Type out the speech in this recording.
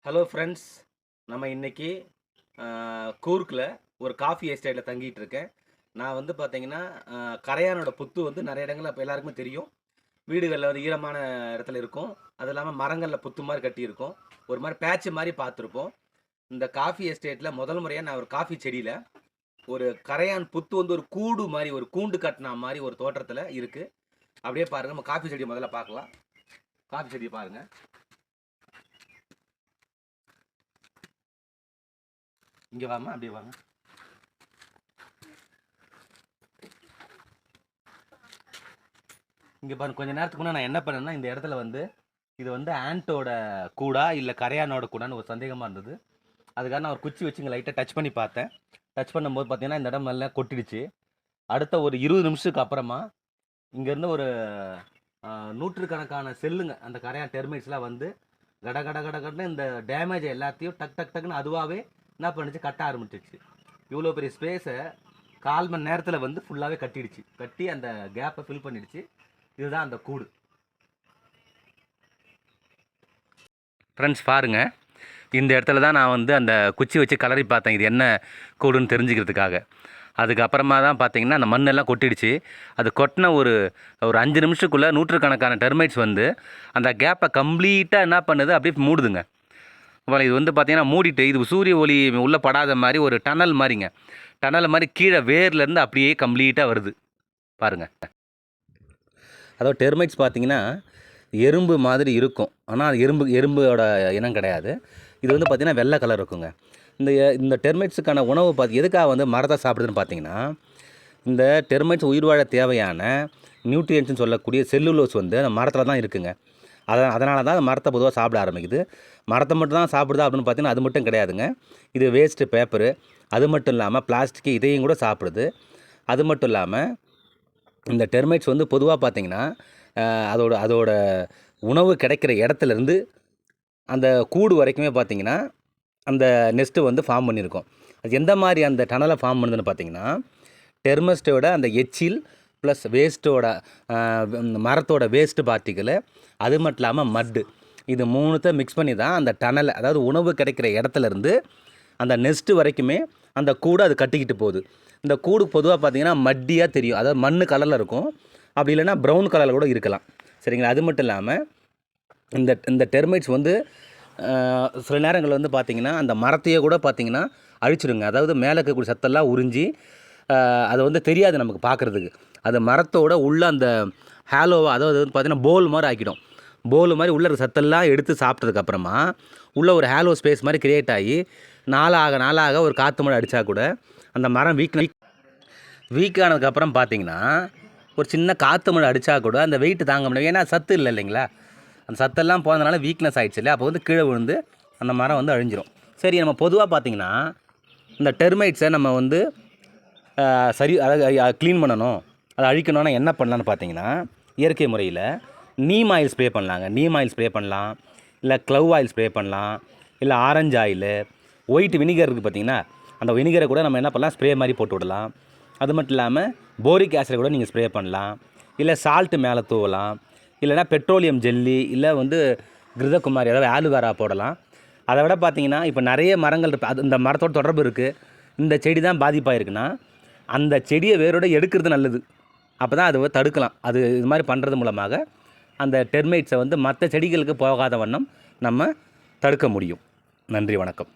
Hello friends, நம்ம இன்னைக்கு கூர்க்கில் ஒரு காஃபி எஸ்டேட்டில் தங்கிட்டு இருக்கேன். நான் வந்து பார்த்தீங்கன்னா, கரையானோட புத்து வந்து நிறைய இடங்கள்ல இப்போ எல்லாருக்குமே தெரியும். வீடுகளில் வந்து ஈரமான இடத்துல இருக்கும். அது இல்லாமல் மரங்களில் புத்து மாதிரி கட்டியிருக்கும். ஒரு மாதிரி பேட்ச் மாதிரி பார்த்துருப்போம். இந்த காஃபி எஸ்டேட்டில் முதல் முறையாக நான் ஒரு காஃபி செடியில் ஒரு கரையான் புத்து வந்து ஒரு கூடு மாதிரி, ஒரு கூண்டு கட்டின மாதிரி ஒரு தோற்றத்தில் இருக்குது. அப்படியே பாருங்கள், நம்ம காஃபி செடியை முதல்ல பார்க்கலாம். காஃபி செடியை பாருங்கள். இங்கே வாங்க, அப்படியே வாங்க. இங்கே பாருங்க, கொஞ்ச நேரத்துக்கு முன்னே நான் என்ன பண்ணேன்னா, இந்த இடத்துல வந்து இது வந்து ஆண்டோட கூடா இல்லை கரையானோட கூடான்னு ஒரு சந்தேகமாக இருந்தது. அதுக்காக நான் ஒரு குச்சி வச்சு இங்கே லைட்டாக டச் பண்ணி பார்த்தேன். டச் பண்ணும்போது பார்த்தீங்கன்னா இந்த இடம் எல்லாம் கொட்டிடுச்சு. அடுத்த ஒரு 20 நிமிஷத்துக்கு அப்புறமா இங்கேருந்து ஒரு நூற்றுக்கணக்கான செல்லுங்க, அந்த கரையான் டெர்மைட்ஸ்லாம் வந்து கட கட கட கடன்னு இந்த டேமேஜ் எல்லாத்தையும் டக் டக் டக்குன்னு அதுவாகவே என்ன பண்ணிச்சு, கட்ட ஆரம்பிச்சிச்சு. இவ்வளோ பெரிய ஸ்பேஸை 1/4 மணி நேரத்தில் வந்து ஃபுல்லாகவே கட்டிடுச்சு. கட்டி அந்த கேப்பை ஃபில் பண்ணிடுச்சு. இதுதான் அந்த கூடு. ஃப்ரெண்ட்ஸ் பாருங்கள், இந்த இடத்துல தான் நான் வந்து அந்த குச்சி வச்சு கலரி பார்த்தேன், இது என்ன கூடுன்னு தெரிஞ்சுக்கிறதுக்காக. அதுக்கப்புறமா தான் பார்த்தீங்கன்னா அந்த மண்ணெல்லாம் கொட்டிடுச்சு. அது கொட்டின ஒரு 5 நிமிஷத்துக்குள்ளே நூற்றுக்கணக்கான டெர்மைட்ஸ் வந்து அந்த கேப்பை கம்ப்ளீட்டாக என்ன பண்ணுது, அப்படியே மூடுதுங்க. அப்புறம் இது வந்து பார்த்தீங்கன்னா மூடிட்டு, இது சூரிய ஒளி உள்ளே படாத மாதிரி ஒரு டனல் மாதிரிங்க. டனல் மாதிரி கீழே வேர்லேருந்து அப்படியே கம்ப்ளீட்டாக வருது பாருங்கள். அதாவது டெர்மைட்ஸ் பார்த்தீங்கன்னா எறும்பு மாதிரி இருக்கும், ஆனால் அது எறும்போட இனம் கிடையாது. இது வந்து பார்த்திங்கன்னா வெள்ளை கலர் இருக்குங்க. இந்த டெர்மைட்ஸுக்கான உணவு எதுக்காக வந்து மரத்தை சாப்பிடுதுன்னு பார்த்தீங்கன்னா, இந்த டெர்மைட்ஸ் உயிர் வாழ தேவையான நியூட்ரியன்ஸ்னு சொல்லக்கூடிய செல்லுலோஸ் வந்து அந்த மரத்தில் தான் இருக்குங்க. அதனால தான் அந்த மரத்தை பொதுவாக சாப்பிட ஆரம்பிக்குது. மரத்தை மட்டும் தான் சாப்பிடுதா அப்படின்னு பார்த்தீங்கன்னா அது மட்டும் கிடையாதுங்க. இது வேஸ்ட்டு பேப்பரு, அது மட்டும் இல்லாமல் பிளாஸ்டிக்கு, இதையும் கூட சாப்பிடுது. அது மட்டும் இல்லாமல் இந்த டெர்மைட்ஸ் வந்து பொதுவாக பார்த்திங்கன்னா அதோட உணவு கிடைக்கிற இடத்துலேருந்து அந்த கூடு வரைக்குமே பார்த்திங்கன்னா அந்த நெஸ்ட்டு வந்து ஃபார்ம் பண்ணியிருக்கோம். அது எந்த மாதிரி அந்த டனலை ஃபார்ம் பண்ணுதுன்னு பார்த்திங்கன்னா, டெர்மஸ்ட்டோட அந்த எச்சில் ப்ளஸ் வேஸ்ட்டோட மரத்தோட வேஸ்ட்டு பார்ட்டிக்கலு, அது மட்டும் இல்லாமல் மட்டு, இது 3த்தை மிக்ஸ் பண்ணி தான் அந்த டனலை, அதாவது உணவு கிடைக்கிற இடத்துலேருந்து அந்த நெஸ்ட்டு வரைக்குமே அந்த கூடு அது கட்டிக்கிட்டு போகுது. இந்த கூடு பொதுவாக பார்த்திங்கன்னா மட்டியாக தெரியும், அதாவது மண் கலரில் இருக்கும், அப்படி இல்லைன்னா ப்ரௌன் கலரில் கூட இருக்கலாம். சரிங்களா? அது மட்டும் இல்லாமல் இந்த டெர்மைட்ஸ் வந்து சில நேரங்களில் வந்து பார்த்திங்கன்னா அந்த மரத்தையே கூட பார்த்திங்கன்னா அழிச்சிடுங்க. அதாவது மேலே இருக்கக்கூடிய சத்தெல்லாம் உறிஞ்சி அது வந்து தெரியாது நமக்கு பார்க்குறதுக்கு. அது மரத்தோட உள்ள அந்த ஹேலோவை, அதாவது வந்து பார்த்திங்கன்னா போல் மாதிரி ஆக்கிடும். போல் மாதிரி உள்ள சத்தெல்லாம் எடுத்து சாப்பிட்டதுக்கப்புறமா உள்ள ஒரு ஹேலோ ஸ்பேஸ் மாதிரி க்ரியேட் ஆகி நாளாக ஒரு காற்று மழை அடித்தா கூட அந்த மரம் வீக் ஆனதுக்கப்புறம் பார்த்திங்கன்னா ஒரு சின்ன காற்று மழை அடித்தா கூட அந்த வெயிட்டு தாங்க முடியும். ஏன்னா சத்து இல்லை இல்லைங்களா, அந்த சத்தெல்லாம் போனதுனால வீக்னஸ் ஆகிடுச்சு இல்லையா, அப்போ வந்து கீழே விழுந்து அந்த மரம் வந்து அழிஞ்சிரும். சரி, நம்ம பொதுவாக பார்த்திங்கன்னா இந்த டெர்மைட்ஸை நம்ம வந்து அதாவது க்ளீன் பண்ணணும், அதை அழிக்கணும்னா என்ன பண்ணலான்னு பார்த்தீங்கன்னா, இயற்கை முறையில் நீம் ஆயில் ஸ்ப்ரே பண்ணலாங்க. நீம் ஆயில் ஸ்ப்ரே பண்ணலாம், இல்லை க்ளவ் ஆயில் ஸ்ப்ரே பண்ணலாம், இல்லை ஆரஞ்சு ஆயிலு, ஒயிட் வினிகர் இருக்குது பார்த்திங்கன்னா, அந்த வினிகரை கூட நம்ம என்ன பண்ணலாம், ஸ்ப்ரே மாதிரி போட்டு விடலாம். அது மட்டும் இல்லாமல் போரிக் ஆசிட் கூட நீங்கள் ஸ்ப்ரே பண்ணலாம், இல்லை சால்ட்டு மேலே தூவலாம், இல்லைனா பெட்ரோலியம் ஜெல்லி, இல்லை வந்து கிருதகுமாரி, அதாவது ஆலுவேரா போடலாம். அதை விட பார்த்திங்கன்னா இப்போ நிறைய மரங்கள் இருக்குது, அது இந்த மரத்தோட தொடர்பு இருக்குது, இந்த செடி தான் பாதிப்பாயிருக்குன்னா அந்த செடியை வேரோட எடுக்கிறது நல்லது. அப்போ தான் அதை தடுக்கலாம். அது இது மாதிரி பண்ணுறது மூலமாக அந்த டெர்மைட்ஸை வந்து மற்ற செடிகளுக்கு போகாத வண்ணம் நம்ம தடுக்க முடியும். நன்றி, வணக்கம்.